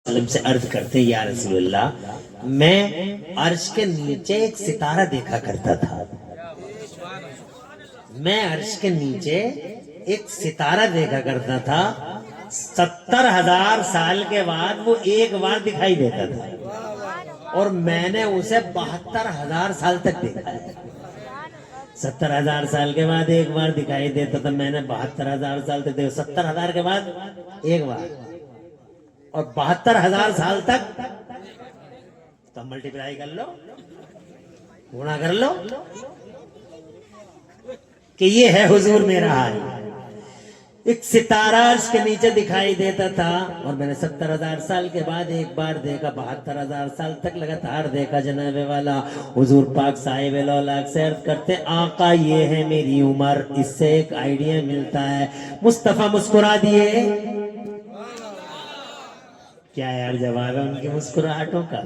से अर्ज करते या रसूलुल्लाह, मैं अर्श के नीचे एक सितारा देखा करता था। मैं अर्श के नीचे एक सितारा देखा करता था। 70,000 साल के बाद वो एक बार दिखाई देता था और मैंने उसे 72,000 साल तक देखा है। 70,000 साल के बाद एक बार दिखाई देता था, मैंने 72,000 साल तक देखा। 70,000 के बाद एक बार और 72,000 साल तक। तो मल्टीप्लाई कर लो, गुणा कर लो कि ये है हुजूर मेरा हाल। एक सितारा के नीचे दिखाई देता था और मैंने 70,000 साल के बाद एक बार देखा। 72,000 साल तक लगातार देखा। जनाबे वाला हुजूर पाक साहिब लौलाक से अर्ज करते, आका ये है मेरी उम्र। इससे एक आइडिया मिलता है। मुस्तफा मुस्कुरा दिए। क्या यार जवाब है उनकी मुस्कुराहटों का।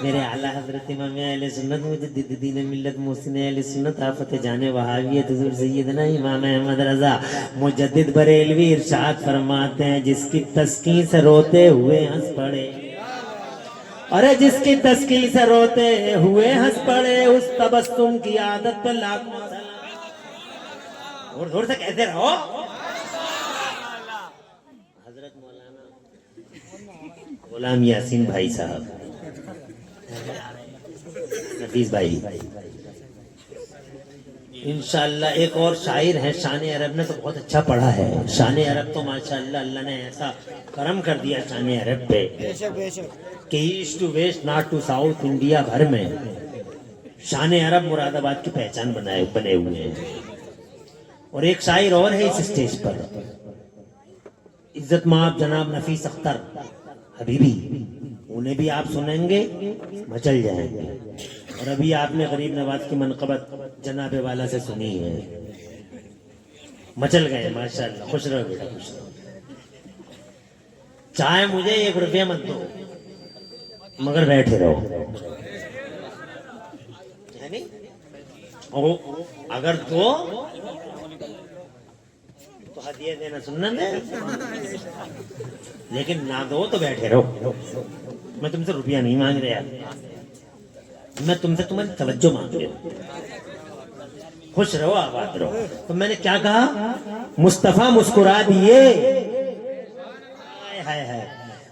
मेरे आला हजरत इमाम अहले सुन्नत मुजद्दिद दीन मिल्लत मुहसिन अहले सुन्नत आफत जाने वहावियत हुजूर सैयदना इमाम अहमद रजा मुजद्दिद बरेलवी इरशाद फरमाते हैं, जिसकी तस्कीन से रोते हुए हंस पड़े, अरे जिसकी तस्कीन से रोते हुए हंस पड़े, उस तबस्सुम की आदत पे लाखों सलाम। और जोर से कहते रहो। हजरत मौलाना गुलाम यासीन भाई साहब, नफीस भाई, इंशाअल्लाह एक और शायर है। शान अरब ने तो बहुत अच्छा पढ़ा है। शान अरब तो माशाअल्लाह अल्लाह ने ऐसा करम कर दिया शान अरब पे कि east to west north to south India भर में शान अरब मुरादाबाद की पहचान बने हुए हैं। और एक शायर और है इस स्टेज पर, इज्जत माब जनाब नफीस अख्तर हबीबी, उन्हें भी आप सुनेंगे मचल जाएंगे। और अभी आपने गरीब नवाज की मनकबत जनाबे वाला से सुनी है, मचल गए माशाल्लाह। खुश रहो बेटा, खुश रहो। चाहे मुझे 1 रुपया मत दो, मगर बैठे रहो। और अगर तो हदिया देना सुनना है, लेकिन ना दो तो बैठे रहो। मैं तुमसे रुपया नहीं मांग रहा, मैं तुमसे तुम्हारी तवज्जो मांग रहा हूं। खुश रहो, आबाद रहो। तो मैंने क्या कहा, मुस्तफा मुस्कुरा दिए। हाय हाय,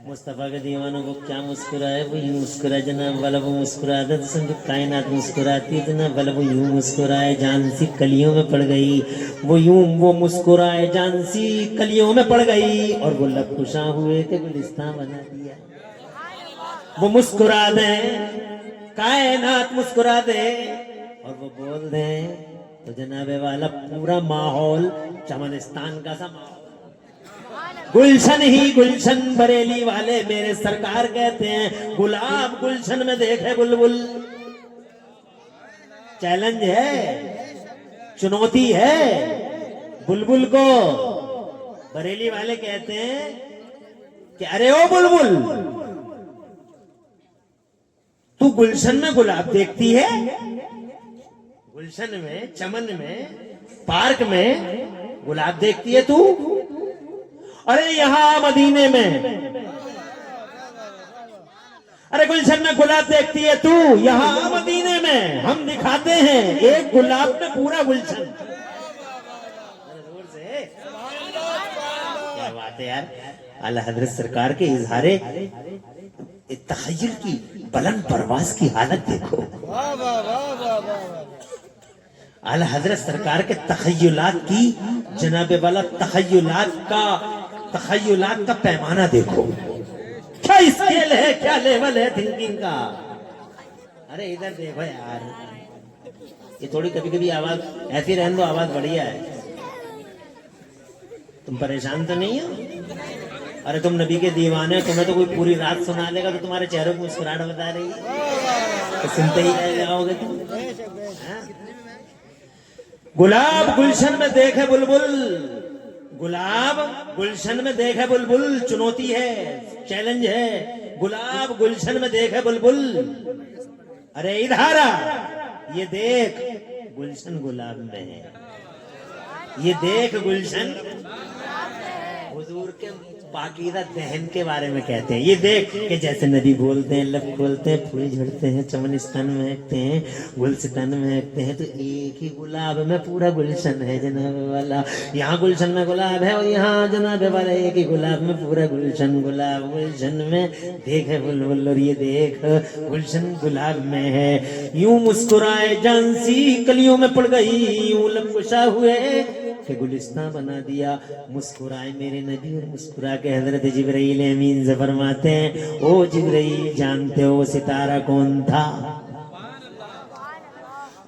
मुस्तफा के दीवानों को क्या मुस्कुराए, वो यूं मुस्कुराए जनाब वाला, वो मुस्कुराता तो समझो कायनात मुस्कुराती है जनाब वाला। वो यूं मुस्कुराए जानसी कलियों में पड़ गई, वो मुस्कुराए जानसी कलियों में पड़ गई, और वो लब खुशा हुए थे गुलिस्तान बना दिया। वो मुस्कुरा दे, कायनात मुस्कुरा दे, और वो बोल दे तो जनाबे वाला पूरा माहौल चमनिस्तान का सा माहौल, गुलशन ही गुलशन। बरेली वाले मेरे सरकार कहते हैं, गुलाब गुलशन में देखे बुलबुल। चैलेंज है, चुनौती है बुलबुल को। बरेली वाले कहते हैं कि अरे ओ बुलबुल, तू गुलशन में गुलाब देखती है, गुलशन में, चमन में, पार्क में गुलाब देखती है तू। अरे यहां मदीने में, अरे गुलशन में गुलाब देखती है तू, यहां मदीने में हम दिखाते हैं एक गुलाब में पूरा गुलशन। क्या बात है यार। आला हजरत सरकार के इजहारे तखय्युल की बुलंद परवाज की हालत देखो। आला हजरत सरकार के तखय्युलात की जनाबे वाला तखय्युलात का पैमाना देखो। क्या स्केल है, क्या लेवल है थिंकिंग का। अरे इधर देखो यार, ये थोड़ी कभी कभी आवाज ऐसी रहने दो, आवाज बढ़िया है। तुम परेशान तो नहीं हो? अरे तुम नबी के दीवाने, तुम्हें तो कोई पूरी रात सुना देगा तो तुम्हारे चेहरों की मुस्कुराहट बता रही है, तो सुनते ही रह जाओगे तुम। गुलाब गुलशन में देखे बुलबुल, गुलाब गुलशन में देखे बुलबुल। चुनौती है, चैलेंज है। गुलाब गुलशन में देखे बुलबुल, अरे इधर ये देख गुलशन गुलाब में है, ये देख गुलशन हुजूर के पाकीज़ा दहन के बारे में कहते हैं। ये देख कि जैसे नदी बोलते हैं, लब खोलते हैं, फूल झड़ते हैं, चमनिस्तान महकते हैं, गुलसितान महकते हैं, तो एक ही गुलाब में पूरा गुलशन है जनाब वाला। यहाँ गुलशन में गुलाब है और यहाँ जनाब वाला एक ही गुलाब में पूरा गुलशन। गुलाब गुलशन में देख है बुलबुल और ये देख गुलशन गुलाब में है। यूं मुस्कुराए जानसी कलियों में पड़ गई, यूं लबकुशा हुए के गुलिस्तान बना दिया। मुस्कुराए मेरे नबी और मुस्कुरा के हजरत जिब्राइल अमीन से फरमाते हैं, ओ जिब्राइल जानते हो वो सितारा कौन था?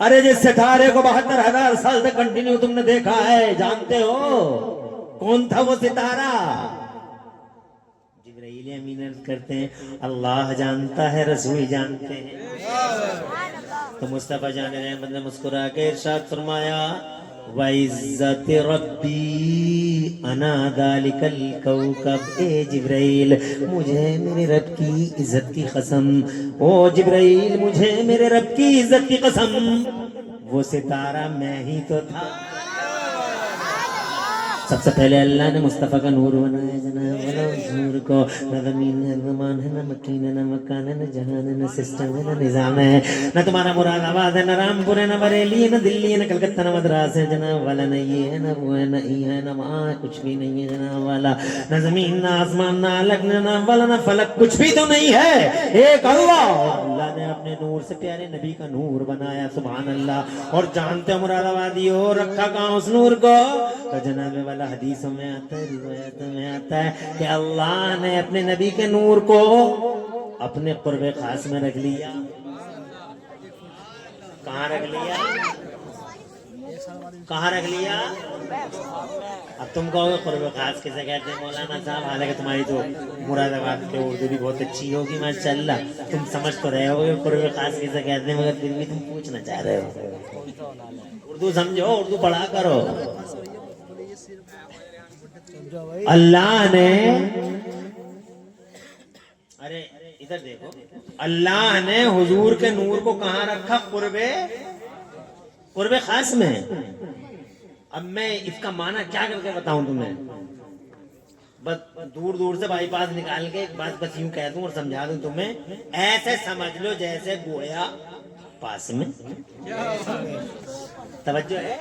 अरे जिस सितारे को 72,000 साल तक कंटिन्यू तुमने देखा है, जानते हो कौन था वो सितारा? जिब्राइल अमीन अर्ज करते हैं, अल्लाह जानता है, रसूल जानते हैं। तो मुस्तफा जान रहमत ने मुस्कुरा के इरशाद फरमाया, वइज़्ज़त रब्बी अना दालिकल कौकब। ए जिब्राइल मुझे मेरे रब की इज्जत की कसम, ओ जिब्राइल मुझे मेरे रब की इज्जत की कसम, वो सितारा मैं ही तो था। सबसे पहले अल्लाह ने मुस्तफ़ा का नूर बनाया जनाब वाला। उस नूर को न ज़मीन है, न ज़मान है, न मकीन है, न मकान है, न जहान है, न सिस्टम है, न निज़ाम है, न तुम्हारा मुरादाबाद है, न रामपुर है, न बरेली है, न दिल्ली है, न कलकत्ता, न मद्रास है जनाब वाला। न ये है, न वो है, न ई है, न वहाँ, कुछ भी नहीं है जनाब वाला। न ज़मीन, न आसमान, न अलग, न वाला, न फलक, कुछ भी तो नहीं है, एक अल्लाह। अल्लाह ने अपने नूर से प्यारे नबी का नूर बनाया, सुभान अल्लाह। और जानते हो मुरादाबादी हो, रखा कहाँ उस नूर को? तो जनाब वाला हदीसों में आता है, रिवायतों में आता है कि अल्लाह ने अपने नबी के नूर को अपने कुर्बे खास में रख लिया। कहाँ रख लिया? कहाँ रख लिया? अब तुम कहोगे कुर्बे खास किसे कहते हैं मौलाना साहब? हालांकि तुम्हारी तो मुरादाबाद की उर्दू भी बहुत अच्छी होगी माशाल्लाह, तुम समझ तो रहे होगे कुर्बे खास किसे कहते हैं, मगर फिर भी तुम पूछना चाह रहे हो। उर्दू समझो, उर्दू पढ़ा करो। अल्लाह ने, अरे इधर देखो, अल्लाह ने हुजूर के नूर को कहाँ रखा? कुर्बे खास में। अब मैं इसका माना क्या करके बताऊं तुम्हें? बस दूर दूर से बाईपास निकाल के एक बात बस यूं कह दूं और समझा दूं तुम्हें, ऐसे समझ लो जैसे गोया पास में। तवज्जो है?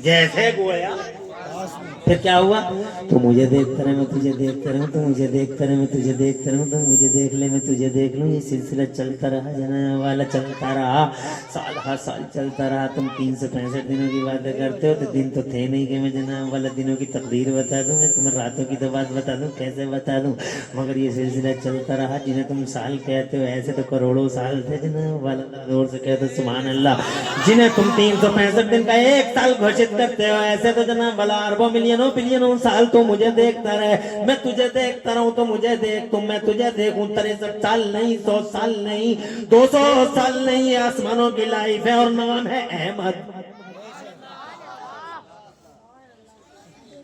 जैसे गोया। फिर क्या हुआ? तू मुझे देखता रहे, मैं तुझे देखता रहूं, तू मुझे देखता रहे, मैं तुझे देखता रहूं, तू मुझे देख ले, मैं तुझे देख लूं। ये सिलसिला चलता रहा जनाब वाला, चलता रहा, साल हर साल चलता रहा। तुम 365 दिनों की बातें करते हो, तो दिन तो थे नहीं कि मैं जनाब वाला दिनों की तकदीर बता दूं, मैं तुम्हें रातों की तो बात बता दूं, कैसे बता दूं? मगर ये सिलसिला चलता रहा। जिन्हें तुम साल कहते हो, ऐसे तो करोड़ों साल थे जनाब वाला, जोर से कहते हो सुभान अल्लाह। जिन्हें तुम 365 दिन का एक साल घोषित करते हो, ऐसे तो जनाब वाला अरबों मिलियनों बिलियनों साल तो मुझे देखता रहे, मैं तुझे देखता रहूं तो मुझे देख, तुम मैं तुझे देखूं। 63 साल नहीं, 100 साल नहीं, 200 साल नहीं, आसमानों की लाइफ है और नाम है अहमद।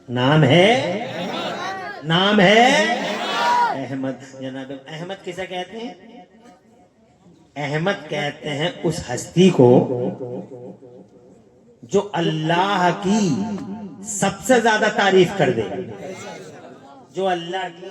नाम है अहमद। जनाब अहमद किसे कहते हैं? अहमद कहते हैं उस हस्ती को जो अल्लाह की सबसे ज्यादा तारीफ कर दे। जो अल्लाह की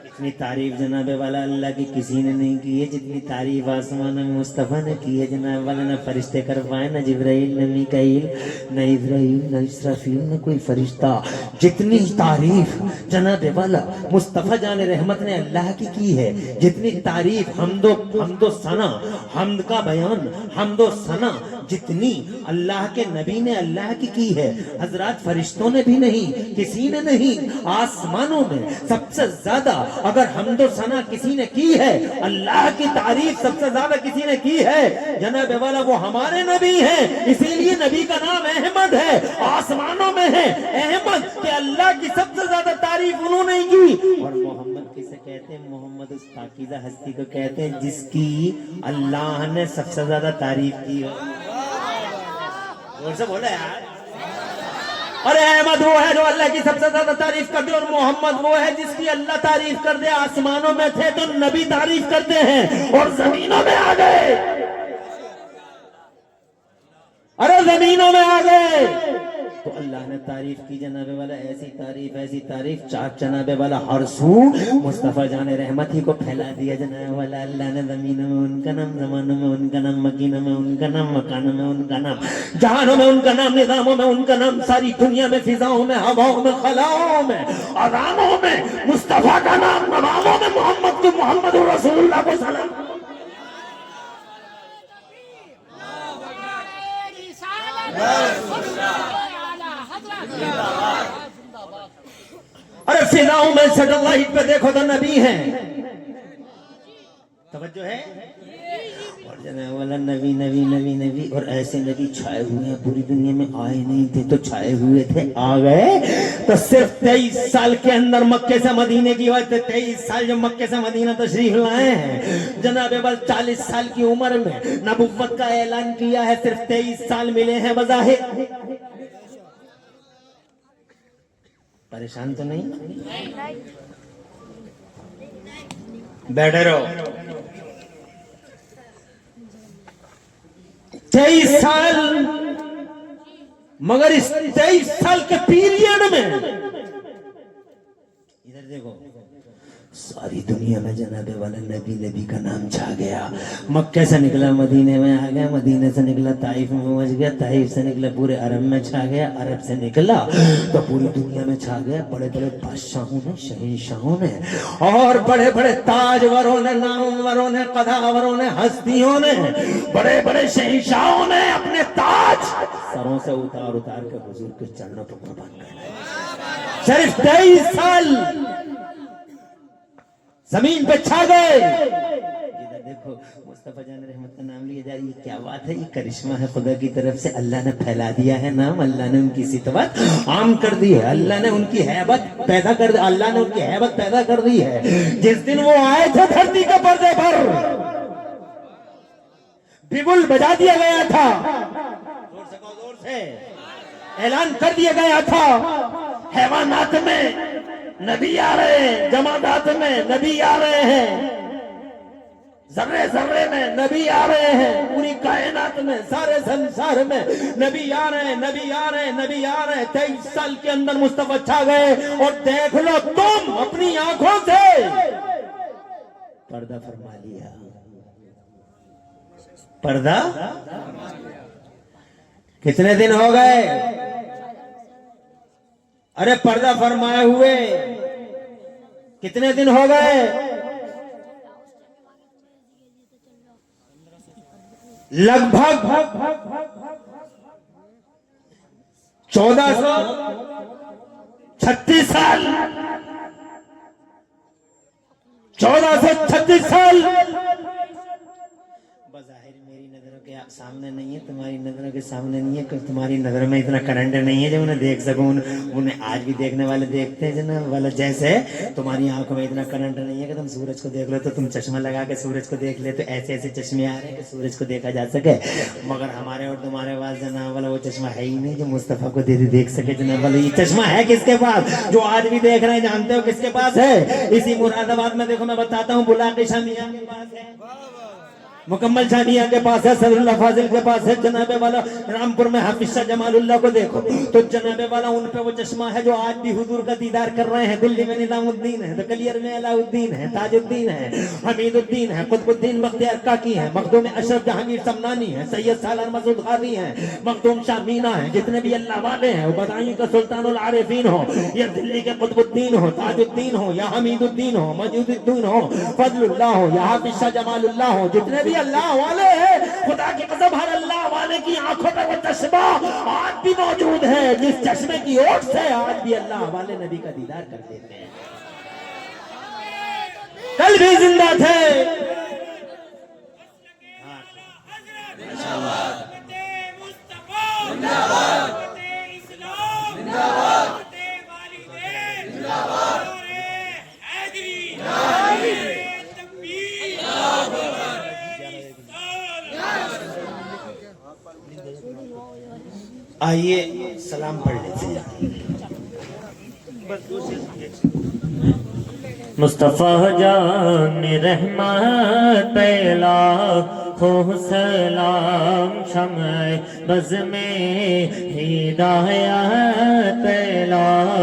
इतनी तारीफ जनाब वाला अल्लाह की किसी ने नहीं की है जितनी तारीफ आसमान में मुस्तफ़ा ने की है जनाब वाला। न फरिश्ते कर पाए, न जिब्राइल, न मीकाईल, न इब्राहिम, न इसराफील, न कोई फरिश्ता। जितनी तारीफ जनाब वाला मुस्तफ़ा जान रहमत ने अल्लाह की है, जितनी तारीफ हमदो सना, हमद का बयान, हमदो सना जितनी अल्लाह के नबी ने अल्लाह की है, हजरत फरिश्तों ने भी नहीं, किसी ने नहीं। आसमानों में सबसे ज्यादा अगर हमदो सना किसी ने की है, अल्लाह की तारीफ सबसे ज्यादा किसी ने की है जनाब वाला, वो हमारे नबी हैं। इसीलिए नबी का नाम अहमद है, आसमानों में है अहमद कि अल्लाह की सबसे ज्यादा तारीफ उन्होंने की। और मोहम्मद किसे कहते हैं? मोहम्मद उस पाकीज़ा हस्ती को कहते हैं जिसकी अल्लाह ने सबसे ज्यादा तारीफ की है। जोर से बोले यार। और अहमद वो है जो अल्लाह की सबसे ज्यादा तारीफ कर दे, और मोहम्मद वो है जिसकी अल्लाह तारीफ कर दे। आसमानों में थे तो नबी तारीफ करते हैं और जमीनों में आ गए। अरे जमीनों में आ गए तो अल्लाह ने तारीफ की जनाबे वाला, ऐसी तारीफ चाक जनाबे वाला हर सू मुस्तफ़ा जाने रहमत ही को फैला दिया जनाबे वाला। अल्लाह ने जमीनों में उनका नाम, जमानों में उनका नाम, मकीनों में उनका नाम, मकानों में उनका नाम, जहानों में उनका नाम, निजामों में उनका नाम, सारी दुनिया में, फिजाओं में, हवाओं में, खलाओं में, अज़ानों में मुस्तफ़ा का नाम, नमाज़ों में मोहम्मद को, मोहम्मद रसूलुल्लाह को सलाम। अरे फिजाओं में सैटेलाइट पे देखो तो नबी हैं, तवज्जो है। और जनाब वाला नबी नबी नबी नबी, और ऐसे नबी छाए हुए हैं पूरी दुनिया में, आए नहीं थे तो छाए हुए थे, आ गए तो सिर्फ 23 साल के अंदर मक्के से मदीने की बात है। 23 साल जब मक्के से मदीना तशरीफ लाए हैं जनाबे बस 40 साल की उम्र में नबुव्वत का ऐलान किया है, सिर्फ 23 साल मिले हैं बज़ाहिर। परेशान तो नहीं? बैठे रहो। 23 साल, मगर इस 23 साल के पीरियड में इधर देखो, सारी दुनिया में जनाबे वाला नबी नबी का नाम छा गया। मक्के से निकला मदीने में आ गया, मदीने से निकला ताइफ में पहुंच गया, ताइफ से निकला पूरे अरब में छा गया, अरब से निकला तो पूरी दुनिया में छा गया। बड़े बड़े बादशाहों ने, शहंशाहों ने, और बड़े बड़े ताजवरों ने, नामवरों ने, कदावरों ने, हस्तियों ने, बड़े बड़े शहंशाहों ने अपने ताज सरों से उतार उतार के हुजूर के चरणों पर कुर्बान कर दिया। सिर्फ 23 साल जमीन पे छा गए। इधर देखो, मुस्तफा जान रहमत का नाम लिया जा रही है, क्या बात है, ये करिश्मा है खुदा की तरफ से। अल्लाह ने फैला दिया है नाम, अल्लाह ने उनकी सितवत आम कर दी है, अल्लाह ने उनकी हैबत पैदा कर दी, अल्लाह ने उनकी हैबत पैदा कर दी है। जिस दिन वो आए थे धरती के पर्दे पर, बिगुल बजा दिया गया था, जोर से ऐलान कर दिया गया था, हैवानात में नबी आ रहे हैं, जमादात में नबी आ रहे हैं, जर्रे जर्रे में नबी आ रहे हैं, पूरी कायनात में, सारे संसार में नबी आ रहे हैं, नबी आ रहे हैं, नबी आ रहे हैं। 23 साल के अंदर मुस्तफा छा गए। और देख लो तुम अपनी आंखों से, पर्दा फरमा लिया, पर्दा। कितने दिन हो गए? अरे पर्दा फरमाए हुए कितने दिन हो गए? लगभग 1436 साल, 1436 साल। बज़ाहिर मेरी नजरों के सामने नहीं है, तुम्हारी नजरों के सामने नहीं है, क्योंकि तुम्हारी नजरों में इतना करंट नहीं है जो उन्हें देख सकूं। उन्हें आज भी देखने वाले देखते हैं जना वाला, जैसे तुम्हारी आंखों में इतना करंट नहीं है कि तुम सूरज को देख लो तो तुम चश्मा लगा के सूरज को देख ले, तो ऐसे ऐसे चश्मे आ रहे हैं कि सूरज को देखा जा सके। मगर हमारे और तुम्हारे पास जना वाला वो चश्मा है ही नहीं जो मुस्तफा को देख सके। जना वाला ये चश्मा है किसके पास, जो आज भी देख रहे हैं, जानते हो किसके पास है? इसी मुरादाबाद में देखो, मैं बताता हूँ, बुलाके शामिया के पास है, मुकम्मल शामिया के पास है, सदरुल्लाह फाजिल के पास है, जनाबे वाला रामपुर में हाफिज शाह जमालुल्लाह को देखो तो जनाबे वाला उन पे वो चश्मा है जो आज भी हुजूर का दीदार कर रहे हैं। दिल्ली में निजामुद्दीन है, तो कलियर में अलाउद्दीन है, ताजुद्दीन है, हमीदुद्दीन है, कुतुबुद्दीन बख्तियार काकी है, मखदूम अशरफ जहांगीर समनानी है, सैयद सालार मसूद गाजी है, मखदूम शाह मीना है, जितने भी अल्लाह वाले हैं, वो बदायूं का सुल्तानुल आरिफीन हो, या दिल्ली के कुतुबुद्दीन हो, ताजुद्दीन हो, या हमीदुद्दीन हो, मजूदुद्दीन हो, फजलुल्लाह हो, या हाफिज शाह जमालुल्लाह हो, जितने भी अल्लाह वाले हैं, खुदा की कसम हर अल्लाह वाले की आंखों में वो चश्मा आज भी मौजूद है, जिस चश्मे की ओट से आज भी अल्लाह वाले नबी का दीदार कर लेते हैं। कल भी जिंदा थे। आइए सलाम पढ़ लेते हैं। मुस्तफा जान रहमत लाखों सलाम शम्ए बज़ में हिदायत ला